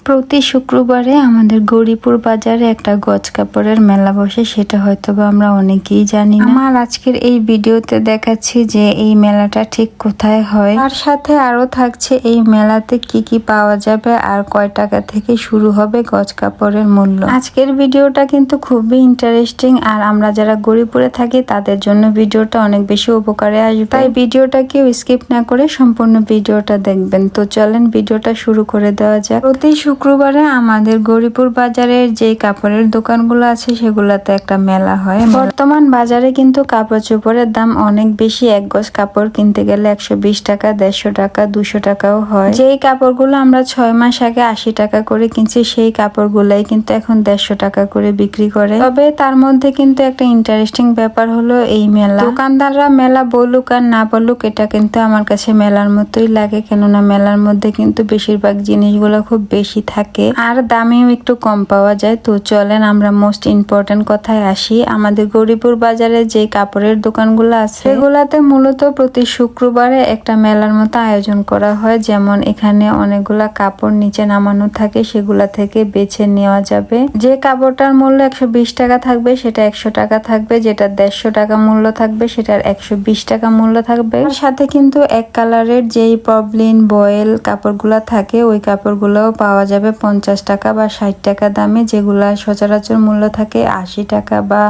প্রতি শুক্রবারে আমাদের গৌরীপুর বাজারে একটা গজ কাপড়ের মেলা বসে, সেটা হয়তোবা আমরা অনেকেই জানি না। আমার আজকের এই ভিডিওতে দেখাচ্ছি যে এই মেলাটা ঠিক কোথায় হয়, তার সাথে আরো থাকছে এই মেলাতে কি কি পাওয়া যাবে আর কয় টাকা থেকে শুরু হবে গজ কাপড়ের মূল্য। আজকের ভিডিওটা কিন্তু খুবই ইন্টারেস্টিং, আর আমরা যারা গৌরীপুরে থাকি তাদের জন্য ভিডিওটা অনেক বেশি উপকারে আসবে, তাই ভিডিওটা কেউ স্কিপ না করে সম্পূর্ণ ভিডিওটা দেখবেন। তো চলেন ভিডিওটা শুরু করে দেওয়া যাক। প্রতি শুক্রবারে আমাদের গৌরীপুর বাজারের যে কাপড়ের দোকানগুলো আছে সেগুলাতে একটা মেলা হয়। বর্তমান বাজারে কিন্তু কাপড় চোপড়ের দাম অনেক বেশি। এক গজ কাপড় কিনতে গেলে 120 টাকা, 150 টাকা, 200 টাকাও হয়। যেই কাপড়গুলো আমরা 6 মাস আগে 80 টাকা করে কিনছি, সেই কাপড়গুলাই কিন্তু এখন 150 টাকা করে বিক্রি করে। তবে তার মধ্যে কিন্তু একটা ইন্টারেস্টিং ব্যাপার হলো এই মেলা। দোকানদাররা মেলা বলুক আর না বলুক, এটা কিন্তু আমার কাছে মেলার মতোই লাগে, কেননা মেলার মধ্যে কিন্তু বেশিরভাগ জিনিসগুলো খুব বেশি থাকে আর দামেও একটু কম পাওয়া যায়। তো চলেন আমরা মোস্ট ইম্পর্টেন্ট কথায় আসি। আমাদের গৌরীপুর বাজারে যে কাপড়ের দোকানগুলো আছে সেগুলাতে মূলত প্রতি শুক্রবারে একটা মেলার মতো আয়োজন করা হয়। যেমন এখানে অনেকগুলা কাপড় নিচে নামানো থাকে, সেগুলা থেকে বেছে নেওয়া যাবে। যে কাপড়টার মূল্য 120 টাকা থাকবে সেটা 100 টাকা থাকবে, যেটা 150 টাকা মূল্য থাকবে সেটার 120 টাকা মূল্য থাকবে। তার সাথে কিন্তু এক কালারের যেই পবলিন বয়েল কাপড়গুলা থাকে ওই কাপড়গুলোও পাওয়া যাবে 50 টাকা বা 60 টাকা দামে, যেগুলা সচরাচর মূল্য থাকে 80 টাকা বা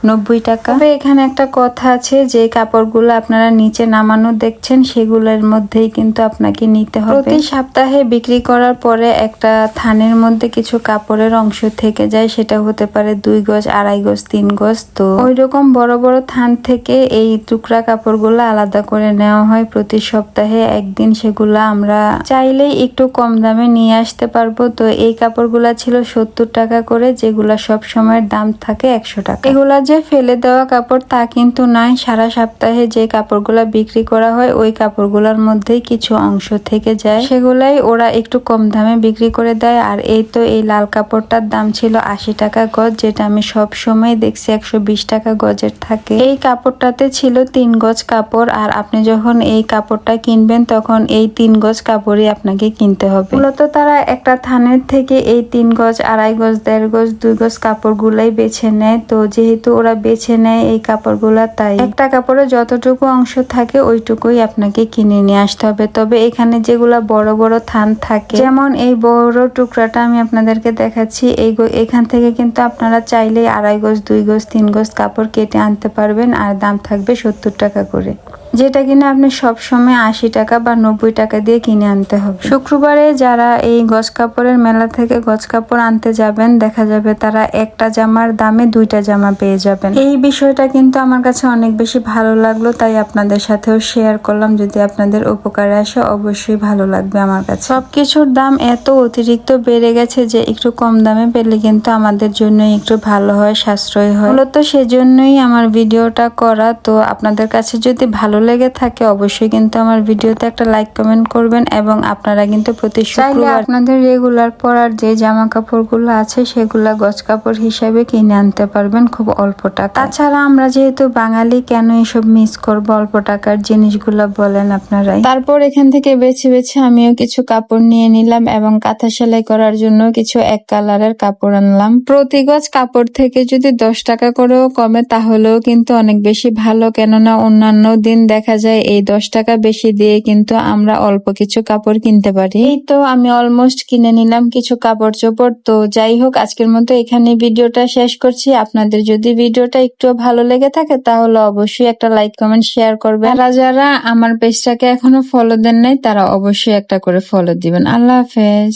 90 টাকা। তবে এখানে একটা কথা আছে, যে কাপড়গুলো আপনারা নিচে নামানো দেখছেন সেগুলোর মধ্যেই কিন্তু আপনাকে নিতে হবে। প্রতি সপ্তাহে বিক্রি করার পরে একটা থানের মধ্যে কিছু কাপড়ের অংশ থেকে যায়, সেটা হতে পারে 2 গজ, 2.5 গজ, 3 গজ। তো ওই রকম বড় বড় থান থেকে এই টুকরা কাপড়গুলো আলাদা করে নেওয়া হয় প্রতি সপ্তাহে একদিন। সেগুলো আমরা চাইলেই একটু কম দামে নিয়ে আসতে পারবো। তো এই কাপড়গুলা ছিল 70 টাকা করে, যেগুলা সব সময়ের দাম থাকে 100 টাকা। এগুলা যে ফেলে দেওয়া কাপড় তা কিন্তু নয়, সারা সপ্তাহে যে কাপড়গুলা বিক্রি করা হয় ওই কাপড়গুলোর মধ্যেই কিছু অংশ থেকে যায়, সেগুলাই ওরা একটু কম দামে বিক্রি করে দেয়। আর এই তো এই লাল কাপড়টার দাম ছিল 80 টাকা গজ, যেটা আমি সব সময় দেখছি 120 টাকা গজের থাকে। এই কাপড়টাতে ছিল 3 গজ কাপড়, আর আপনি যখন এই কাপড়টা কিনবেন তখন এই 3 গজ কাপড়ই আপনাকে কিনতে হবে। মূলত তারা একটা থানের থেকে এই 3 গজ, 2.5 গজ, 1.5 গজ, 2 গজ কাপড়গুলাই বেছে নেয়। তো যেহেতু ওরা বেছে নেয় এই কাপড়গুলা, তাই একটা কাপড়ে যতটুকু অংশ থাকে ওইটুকুই আপনাকে কিনে নিয়ে আসতে হবে। তবে এখানে যেগুলা বড় বড় থান থাকে, যেমন এই বড় টুকরাটা আমি আপনাদেরকে দেখাচ্ছি, এখান থেকে কিন্তু আপনারা চাইলেই 2.5 গজ, 2 গজ, 3 গজ কাপড় কেটে আনতে পারবেন, আর দাম থাকবে 70 টাকা করে, যেটা কিনা আপনি সব সময় 80 টাকা বা 90 টাকা দিয়ে কিনে আনতে হবে। শুক্রবারে যারা এই গজ কাপড়ের মেলা থেকে গজ কাপড় আনতে যাবেন, দেখা যাবে তারা একটা জামার দামে 2টা জামা পেয়ে যাবেন। এই বিষয়টা কিন্তু আমার কাছে অনেক বেশি ভালো লাগলো, তাই আপনাদের সাথেও শেয়ার করলাম। যদি আপনাদের উপকারে আসে অবশ্যই ভালো লাগবে আমার কাছে। সবকিছুর দাম এত অতিরিক্ত বেড়ে গেছে যে একটু কম দামে পেলে কিন্তু আমাদের জন্য একটু ভালো হয়, সাশ্রয় হয়। মূলত সেজন্যই আমার ভিডিওটা করা। তো আপনাদের কাছে যদি ভালো লেগে থাকে অবশ্যই কিন্তু আমার ভিডিওতে একটা লাইক কমেন্ট করবেন, এবং আপনারা কিন্তু প্রতি শুক্রবার আপনাদের রেগুলার পরার যে জামা কাপড়গুলো আছে সেগুলা গজ কাপড় হিসাবে কিনে আনতে পারবেন খুব অল্প টাকা। তাছাড়া আমরা যেহেতু বাঙালি, কেন এসব মিস করব অল্প টাকার জিনিসগুলো বলেন আপনারাই। তারপর এখান থেকে বেছে বেছে আমিও কিছু কাপড় নিয়ে নিলাম, এবং কাঁথা সেলাই করার জন্য কিছু এক কালারের কাপড় আনলাম। প্রতি গজ কাপড় থেকে যদি 10 টাকা করেও কমে তাহলেও কিন্তু অনেক বেশি ভালো, কেননা অন্যান্য দিন দেখা যায় এই 10 টাকা বেশি দিয়ে কিন্তু আমরা অল্প কিছু কাপড় কিনতে পারি। এই তো আমি অলমোস্ট কিনে নিলাম কিছু কাপড় চোপড়। তো যাই হোক, আজকের মতো এখানে ভিডিওটা শেষ করছি। আপনাদের যদি ভিডিওটা একটু ভালো লেগে থাকে তাহলে অবশ্যই একটা লাইক কমেন্ট শেয়ার করবেন। যারা আমার পেজটাকে এখনো ফলো দেন নাই তারা অবশ্যই একটা করে ফলো দিবেন। আল্লাহ হাফেজ।